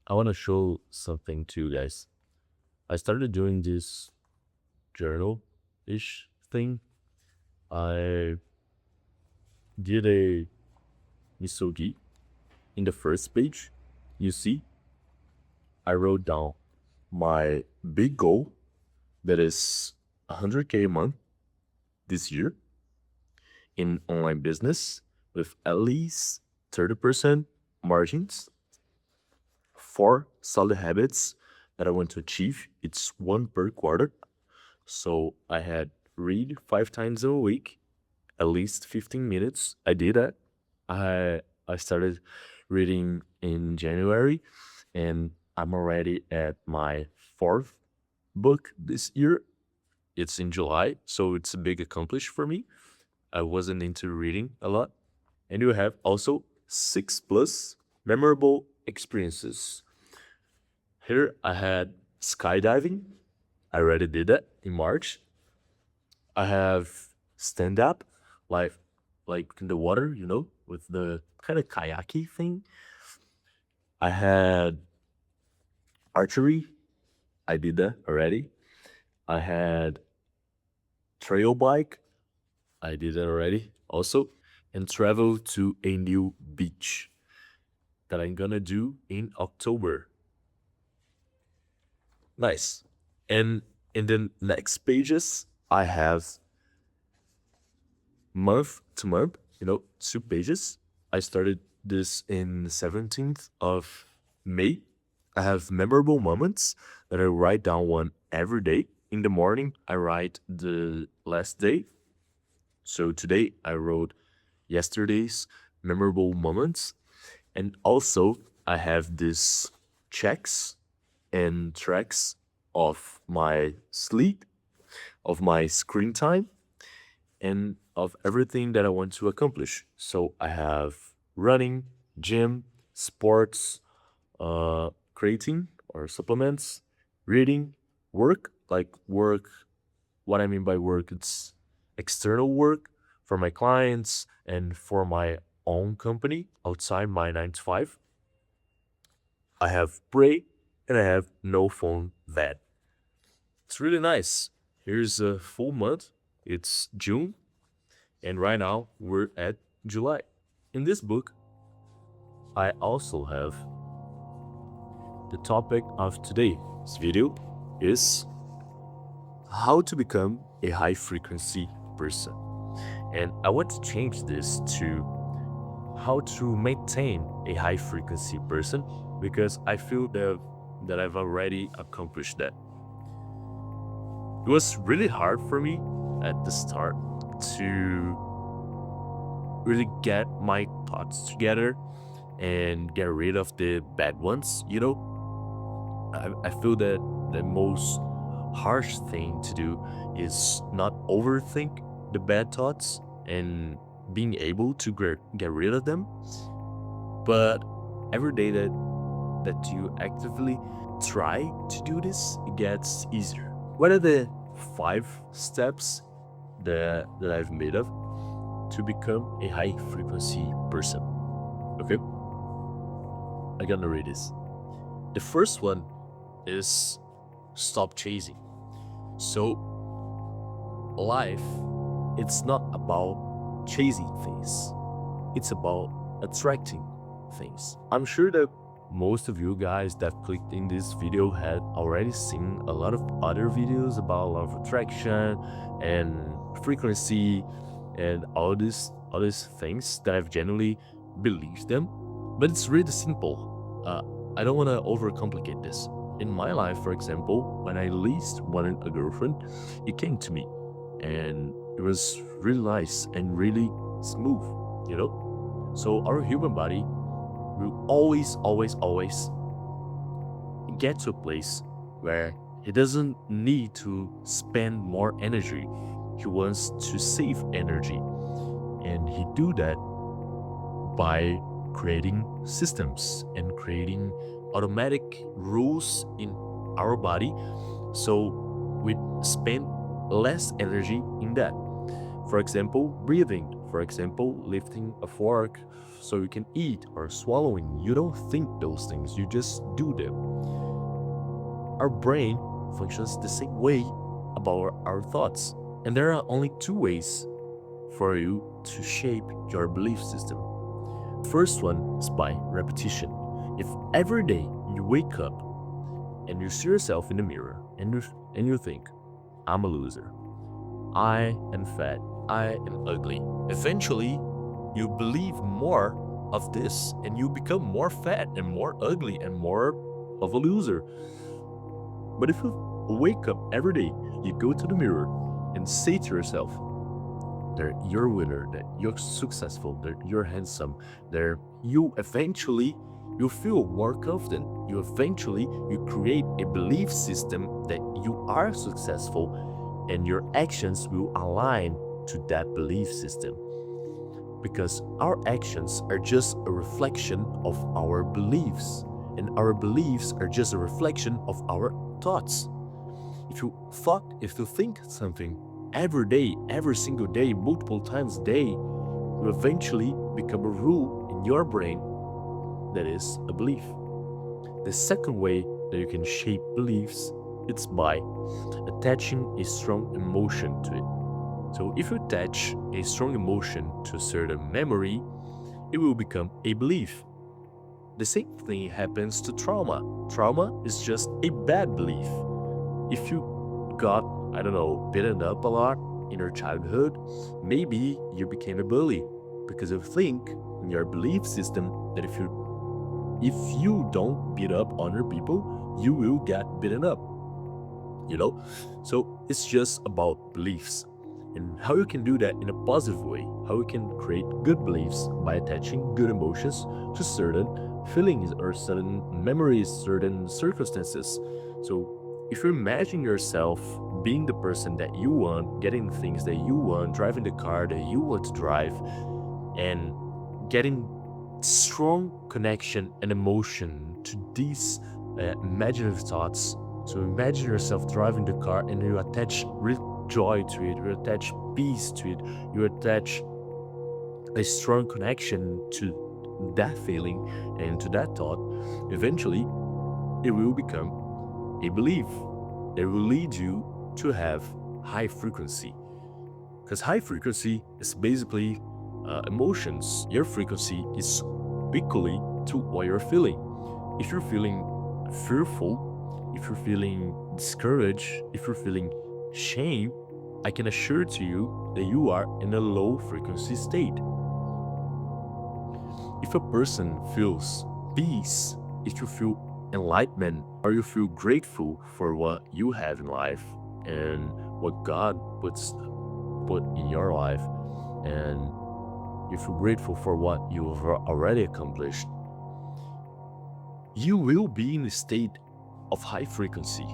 I want to show something to you guys. I started doing this journal-ish thing. I did a misogi. In the first page, you see, I wrote down my big goal that is 100K a month this year in online business with at least 30% margins, four solid habits that I want to achieve. It's one per quarter. So I had read 5 times a week, at least 15 minutes. I did that. I started reading in January and I'm already at my fourth book this year. It's in July, so it's a big accomplishment for me. I wasn't into reading a lot. And you have also 6 plus memorable experiences. Here I had skydiving. I already did that in March. I have stand up, like in the water, with the kind of kayaky thing. I had archery. I did that already. I had trail bike. I did that already also. And travel to a new beach that I'm gonna do in October. Nice. And in the next pages, I have month to month, 2 pages. I started this in the 17th of May. I have memorable moments that I write down one every day. In the morning, I write the last day. So today I wrote yesterday's memorable moments. And also, I have these checks and tracks of my sleep, of my screen time, and of everything that I want to accomplish. So I have running, gym, sports, creatine or supplements, reading, work, like work. What I mean by work, it's external work for my clients and for my own company outside my 9 to 5. I have pray and I have no phone that. It's really nice. Here's a full month. It's June, and right now we're at July. In this book, I also have the topic of today's video is how to become a high frequency person. And I want to change this to how to maintain a high frequency person because I feel that I've already accomplished that. It was really hard for me at the start to really get my thoughts together and get rid of the bad ones. I feel that the most harsh thing to do is not overthink the bad thoughts and being able to get rid of them. But every day that you actively try to do this, it gets easier. What are the 5 steps that I've made of to become a high frequency person? Okay, I'm gonna read this. The first one is stop chasing. So life, it's not about chasing things, it's about attracting things. I'm sure that most of you guys that clicked in this video had already seen a lot of other videos about law of attraction and frequency and all these things that I've genuinely believed them. But it's really simple. I don't want to overcomplicate this. In my life, for example, when I least wanted a girlfriend, it came to me and it was really nice and really smooth. So our human body will always get to a place where he doesn't need to spend more energy. He wants to save energy. And he do that by creating systems and creating automatic rules in our body. So we spend less energy in that. For example, breathing. For example, lifting a fork so you can eat or swallowing. You don't think those things, you just do them. Our brain functions the same way about our thoughts. And there are only two ways for you to shape your belief system. First one is by repetition. If every day you wake up and you see yourself in the mirror and you think, I'm a loser, I am fat, I am ugly, eventually you believe more of this and you become more fat and more ugly and more of a loser. But if you wake up every day, you go to the mirror and say to yourself that you're a winner, that you're successful, that you're handsome, that you eventually you feel more confident. You create a belief system that you are successful and your actions will align to that belief system. Because our actions are just a reflection of our beliefs, and our beliefs are just a reflection of our thoughts. If you think something every day, every single day, multiple times a day, you eventually become a rule in your brain that is a belief. The second way that you can shape beliefs, it's by attaching a strong emotion to it. So if you attach a strong emotion to a certain memory, it will become a belief. The same thing happens to trauma. Trauma is just a bad belief. If you got, beaten up a lot in your childhood, maybe you became a bully because you think in your belief system that if you don't beat up other people, you will get beaten up. So it's just about beliefs and how you can do that in a positive way, how you can create good beliefs by attaching good emotions to certain feelings or certain memories, certain circumstances. So if you imagine yourself being the person that you want, getting the things that you want, driving the car that you want to drive, and getting strong connection and emotion to these imaginative thoughts. So imagine yourself driving the car and you attach joy to it, you attach peace to it, you attach a strong connection to that feeling and to that thought. Eventually, it will become a belief that will lead you to have high frequency. Because high frequency is basically emotions. Your frequency is equally to what you're feeling. If you're feeling fearful, if you're feeling discouraged, if you're feeling shame, I can assure to you that you are in a low frequency state. If a person feels peace, if you feel enlightenment, or you feel grateful for what you have in life and what God put in your life, and you feel grateful for what you have already accomplished, you will be in a state of high frequency.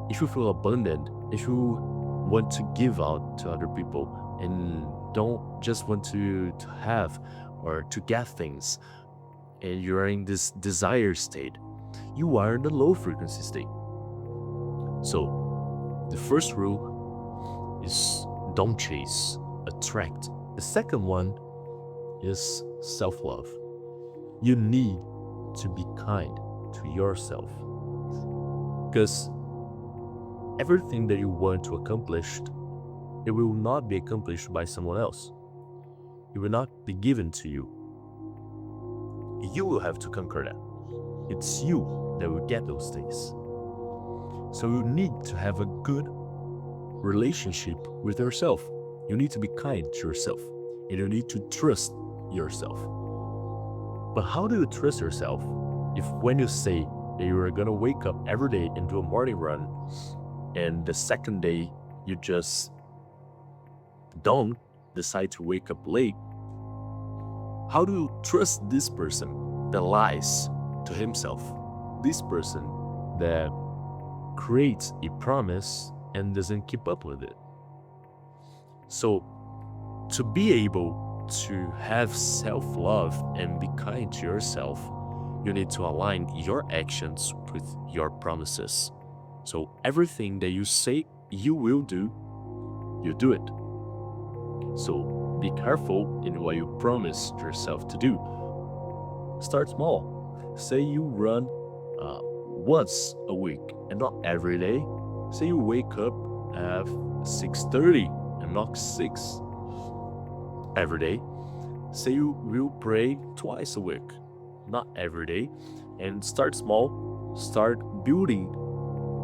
If you feel abundant, if you want to give out to other people and don't just want to have or to get things, and you're in this desire state, you are in the low frequency state. So the first rule is don't chase, attract. The second one is self-love. You need to be kind to yourself, because everything that you want to accomplish, it will not be accomplished by someone else. It will not be given to you. You will have to conquer that. It's you that will get those things. So you need to have a good relationship with yourself. You need to be kind to yourself, and you need to trust yourself. But how do you trust yourself if when you say that you are gonna wake up every day and do a morning run, and the second day you just don't decide to wake up late? How do you trust this person that lies to himself? This person that creates a promise and doesn't keep up with it? So to be able to have self-love and be kind to yourself, you need to align your actions with your promises. So everything that you say you will do, you do it. So Be careful in what you promise yourself to do. Start small. Say you run once a week and not every day. Say you wake up at 6:30 and not 6 every day. Say you will pray twice a week, not every day. And start small. Start building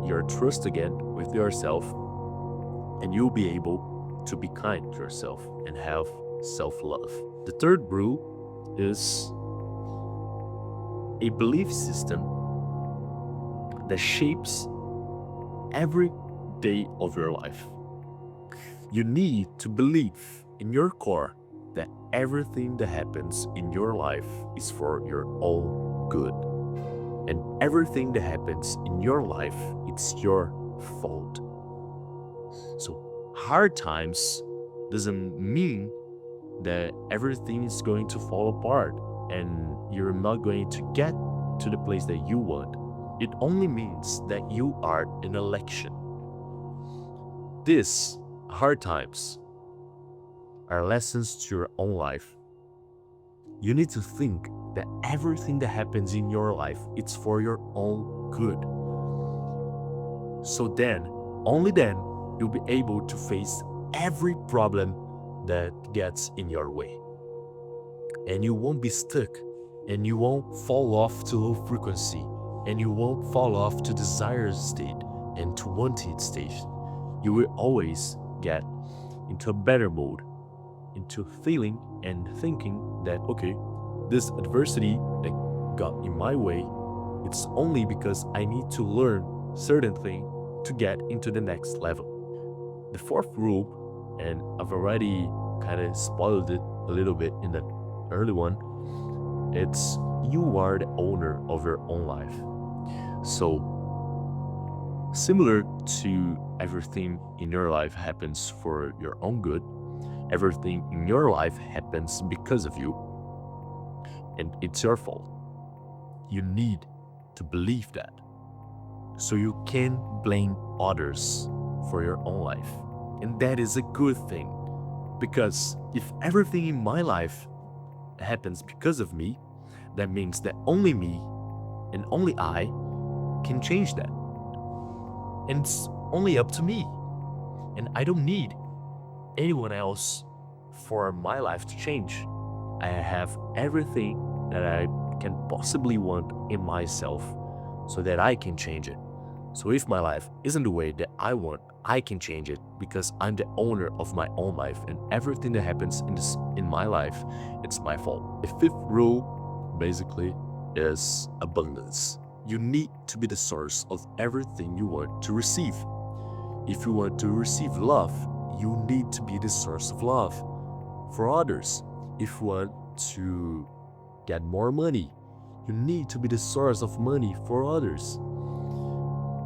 your trust again with yourself, and you'll be able to be kind to yourself and have self-love. The third rule is a belief system that shapes every day of your life. You need to believe in your core that everything that happens in your life is for your own good. And everything that happens in your life, it's your fault. So hard times doesn't mean that everything is going to fall apart and you're not going to get to the place that you want. It only means that you are in election. These hard times are lessons to your own life. You need to think that everything that happens in your life, it's for your own good. So then, only then, you'll be able to face every problem that gets in your way. And you won't be stuck, and you won't fall off to low frequency, and you won't fall off to desired state and to wanted state. You will always get into a better mode, into feeling and thinking that, okay, this adversity that got in my way, it's only because I need to learn certain thing to get into the next level. The fourth rule, and I've already kind of spoiled it a little bit in the early one, it's you are the owner of your own life. So similar to everything in your life happens for your own good, everything in your life happens because of you, and it's your fault. You need to believe that, so you can blame others for your own life. And that is a good thing, because if everything in my life happens because of me, that means that only me and only I can change that. And it's only up to me. And I don't need anyone else for my life to change. I have everything that I can possibly want in myself so that I can change it. So if my life isn't the way that I want, I can change it because I'm the owner of my own life, and everything that happens in my life, it's my fault. The fifth rule basically is abundance. You need to be the source of everything you want to receive. If you want to receive love, you need to be the source of love for others. If you want to get more money, you need to be the source of money for others.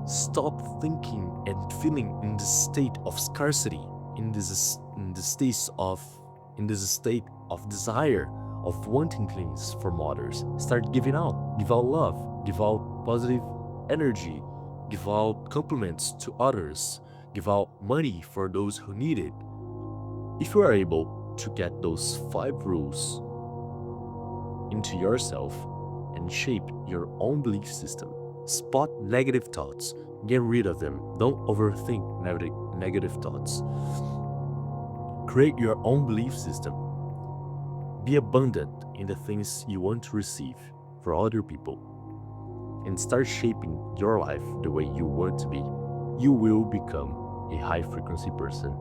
Stop thinking and feeling in the state of scarcity, in this state of desire, of wanting things from others. Start giving out. Give out love. Give out positive energy. Give out compliments to others. Give out money for those who need it. If you are able to get those 5 rules into yourself and shape your own belief system, spot negative thoughts, get rid of them. Don't overthink negative thoughts. Create your own belief system. Be abundant in the things you want to receive for other people, and start shaping your life the way you want to be. You will become a high frequency person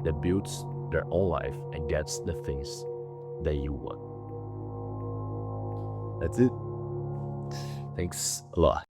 that builds their own life and gets the things that you want. That's it. Thanks a lot.